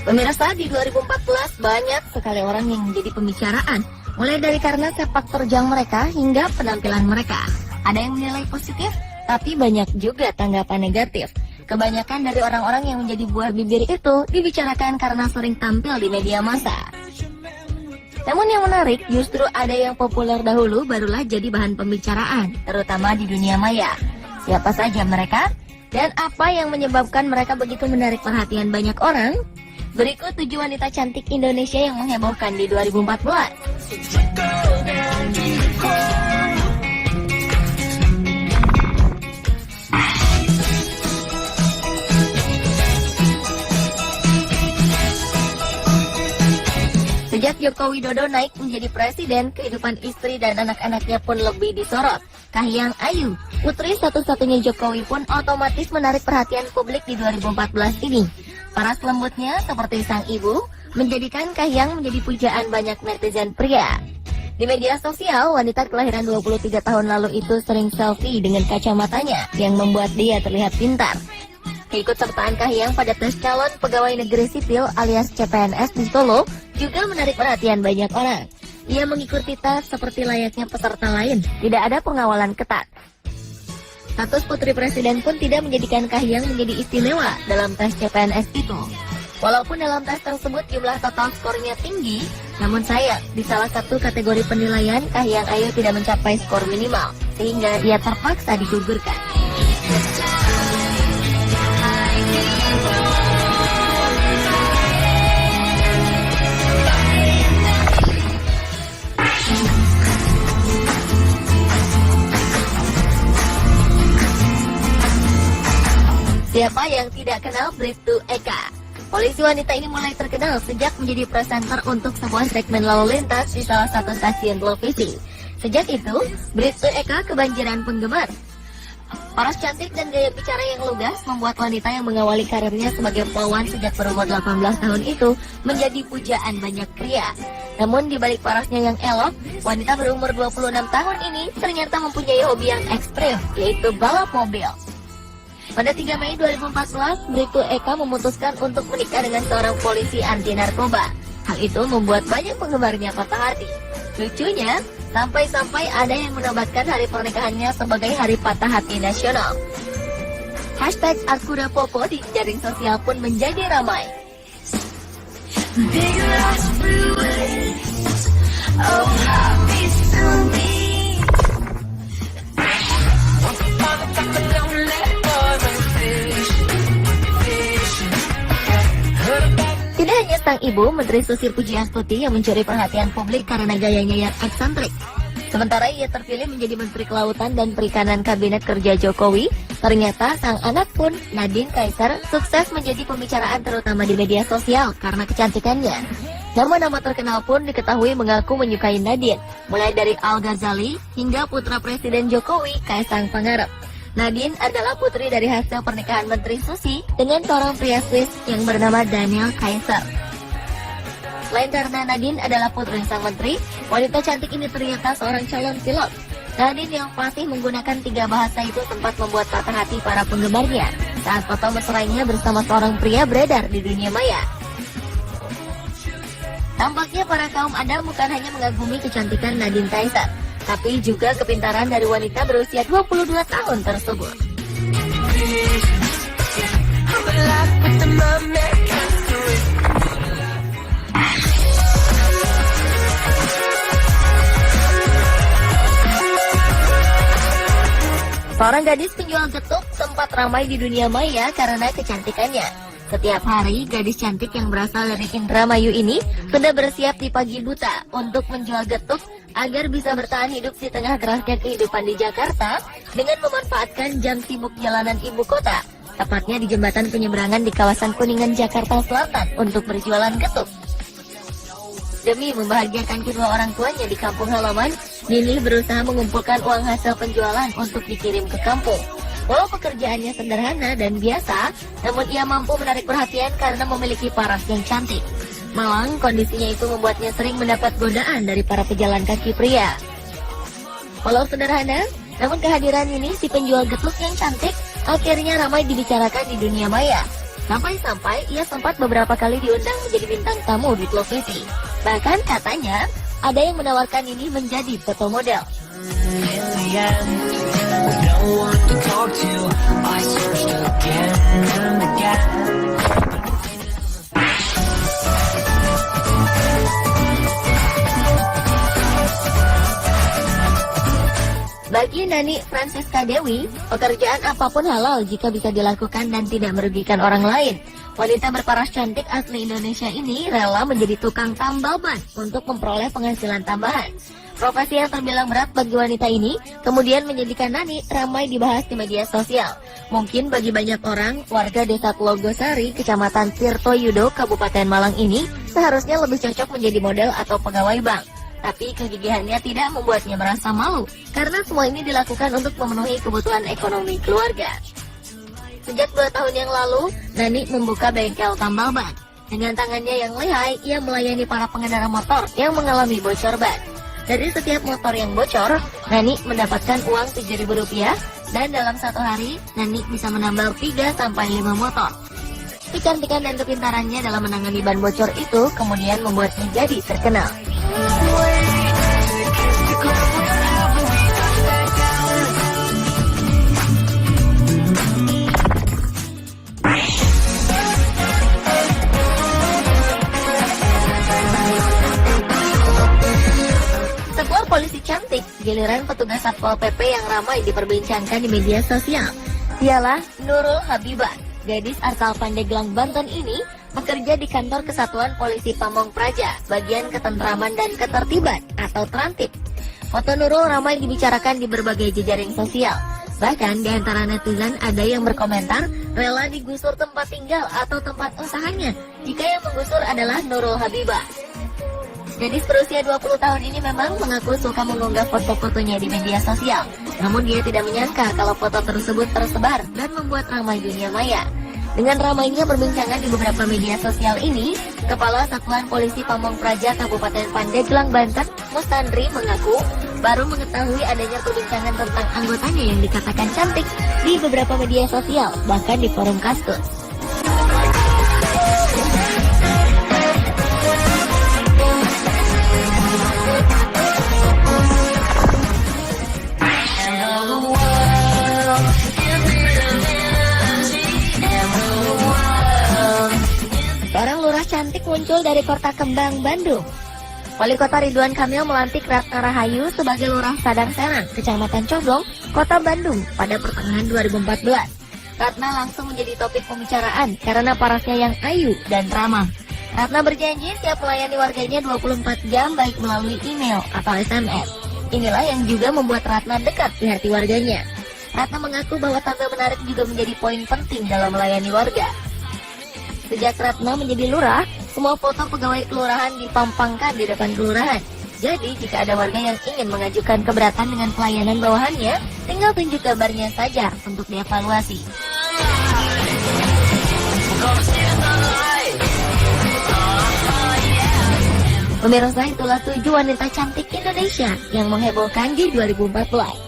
Pemirsa, di 2014 banyak sekali orang yang menjadi pembicaraan, mulai dari karena sepak terjang mereka hingga penampilan mereka. Ada yang menilai positif, tapi banyak juga tanggapan negatif. Kebanyakan dari orang-orang yang menjadi buah bibir itu dibicarakan karena sering tampil di media massa. Namun yang menarik, justru ada yang populer dahulu barulah jadi bahan pembicaraan, terutama di dunia maya. Siapa saja mereka? Dan apa yang menyebabkan mereka begitu menarik perhatian banyak orang? Berikut 7 wanita cantik Indonesia yang menghebohkan di 2014. Sejak Joko Widodo naik menjadi presiden, kehidupan istri dan anak-anaknya pun lebih disorot. Kahiyang Ayu, putri satu-satunya Jokowi, pun otomatis menarik perhatian publik di 2014 ini. Para selembutnya seperti sang ibu menjadikan Kahiyang menjadi pujaan banyak netizen pria. Di media sosial, wanita kelahiran 23 tahun lalu itu sering selfie dengan kacamatanya yang membuat dia terlihat pintar. Keikutsertaan Kahiyang pada tes calon pegawai negeri sipil alias CPNS di Solo juga menarik perhatian banyak orang. Ia mengikuti tes seperti layaknya peserta lain, tidak ada pengawalan ketat. Status putri presiden pun tidak menjadikan Kahiyang menjadi istimewa dalam tes CPNS itu. Walaupun dalam tes tersebut jumlah total skornya tinggi, namun sayang di salah satu kategori penilaian Kahiyang Ayu tidak mencapai skor minimal, sehingga dia terpaksa digugurkan. Siapa yang tidak kenal Bribtu Eka? Polisi wanita ini mulai terkenal sejak menjadi presenter untuk sebuah segmen lalu lintas di salah satu stasiun televisi. Sejak itu, Bribtu Eka kebanjiran penggemar. Paras cantik dan gaya bicara yang lugas membuat wanita yang mengawali karirnya sebagai perawan sejak berumur 18 tahun itu menjadi pujaan banyak pria. Namun di balik parasnya yang elok, wanita berumur 26 tahun ini ternyata mempunyai hobi yang ekstrim, yaitu balap mobil. Pada 3 Mei 2014, Bribtu Eka memutuskan untuk menikah dengan seorang polisi anti narkoba. Hal itu membuat banyak penggemarnya patah hati. Lucunya, sampai-sampai ada yang menobatkan hari pernikahannya sebagai hari patah hati nasional. Hashtag Akuda Popo di jaring sosial pun menjadi ramai. Tidak hanya sang ibu, Menteri Susi Pujiastuti yang mencuri perhatian publik karena gayanya yang eksentrik. Sementara ia terpilih menjadi Menteri Kelautan dan Perikanan Kabinet Kerja Jokowi, ternyata sang anak pun, Nadine Kaisar, sukses menjadi pembicaraan terutama di media sosial karena kecantikannya. Nama-nama terkenal pun diketahui mengaku menyukai Nadine, mulai dari Al Ghazali hingga putra Presiden Jokowi, Kaisang Pangarep. Nadine adalah putri dari hasil pernikahan Menteri Susi dengan seorang pria Swiss yang bernama Daniel Kaiser. Selain karena Nadine adalah putri sang menteri, wanita cantik ini ternyata seorang calon pilot. Nadine yang fasih menggunakan 3 bahasa itu sempat membuat patah hati para penggemarnya saat foto mesranya bersama seorang pria beredar di dunia maya. Tampaknya para kaum Adam bukan hanya mengagumi kecantikan Nadine Kaiser, tapi juga kepintaran dari wanita berusia 22 tahun tersebut. Seorang gadis penjual getuk sempat ramai di dunia maya karena kecantikannya. Setiap hari, gadis cantik yang berasal dari Indramayu ini sudah bersiap di pagi buta untuk menjual getuk agar bisa bertahan hidup di tengah kerasnya kehidupan di Jakarta dengan memanfaatkan jam sibuk jalanan ibu kota, tepatnya di jembatan penyeberangan di kawasan Kuningan, Jakarta Selatan untuk berjualan getuk. Demi membahagiakan kedua orang tuanya di kampung halaman, Nini berusaha mengumpulkan uang hasil penjualan untuk dikirim ke kampung. Walau pekerjaannya sederhana dan biasa, namun ia mampu menarik perhatian karena memiliki paras yang cantik. Malang, kondisinya itu membuatnya sering mendapat godaan dari para pejalan kaki pria. Walau sederhana, namun kehadiran ini si penjual getuk yang cantik akhirnya ramai dibicarakan di dunia maya. Sampai-sampai ia sempat beberapa kali diundang menjadi bintang tamu di televisi. Bahkan katanya ada yang menawarkan ini menjadi foto model. Bagi Nani Francisca Dewi, pekerjaan apapun halal jika bisa dilakukan dan tidak merugikan orang lain. Wanita berparas cantik asli Indonesia ini rela menjadi tukang tambal ban untuk memperoleh penghasilan tambahan. Profesi yang terbilang berat bagi wanita ini kemudian menjadikan Nani ramai dibahas di media sosial. Mungkin bagi banyak orang, warga desa Tlogosari, Kecamatan Tirtoyudo, Kabupaten Malang ini seharusnya lebih cocok menjadi model atau pegawai bank. Tapi kegigihannya tidak membuatnya merasa malu, karena semua ini dilakukan untuk memenuhi kebutuhan ekonomi keluarga. Sejak 2 tahun yang lalu, Nani membuka bengkel tambal ban. Dengan tangannya yang lihai, ia melayani para pengendara motor yang mengalami bocor ban. Dari setiap motor yang bocor, Nani mendapatkan uang Rp7.000, dan dalam 1 hari, Nani bisa menambal 3-5 motor. Kecantikan dan kepintarannya dalam menangani ban bocor itu kemudian membuatnya jadi terkenal. Sebuah polisi cantik, giliran petugas Satpol PP yang ramai diperbincangkan di media sosial. Dialah Nurul Habibah, gadis asal Pandeglang, Banten ini bekerja di kantor Kesatuan Polisi Pamong Praja, bagian ketentraman dan ketertiban atau Trantip. Foto Nurul ramai dibicarakan di berbagai jejaring sosial. Bahkan di antara netizen ada yang berkomentar rela digusur tempat tinggal atau tempat usahanya jika yang menggusur adalah Nurul Habibah. Gadis berusia 20 tahun ini memang mengaku suka mengunggah foto-fotonya di media sosial. Namun dia tidak menyangka kalau foto tersebut tersebar dan membuat ramai dunia maya. Dengan ramainya perbincangan di beberapa media sosial ini, Kepala Satuan Polisi Pamong Praja Kabupaten Pandeglang, Banten, Mustandri mengaku baru mengetahui adanya perbincangan tentang anggotanya yang dikatakan cantik di beberapa media sosial, bahkan di forum Kaskus. Seorang lurah cantik muncul dari Kota Kembang, Bandung. Wali Kota Ridwan Kamil melantik Ratna Rahayu sebagai Lurah Sadang Serang, Kecamatan Coblong, Kota Bandung pada pertengahan 2014. Ratna langsung menjadi topik pembicaraan karena parasnya yang ayu dan ramah. Ratna berjanji siap melayani warganya 24 jam baik melalui email atau SMS. Inilah yang juga membuat Ratna dekat di hati warganya. Ratna mengaku bahwa tampil menarik juga menjadi poin penting dalam melayani warga. Sejak Ratna menjadi lurah, semua foto pegawai kelurahan dipampangkan di depan kelurahan. Jadi, jika ada warga yang ingin mengajukan keberatan dengan pelayanan bawahannya, tinggal tunjuk gambarnya saja untuk dievaluasi. Pemirsa, itulah 7 wanita cantik Indonesia yang menghebohkan di 2014.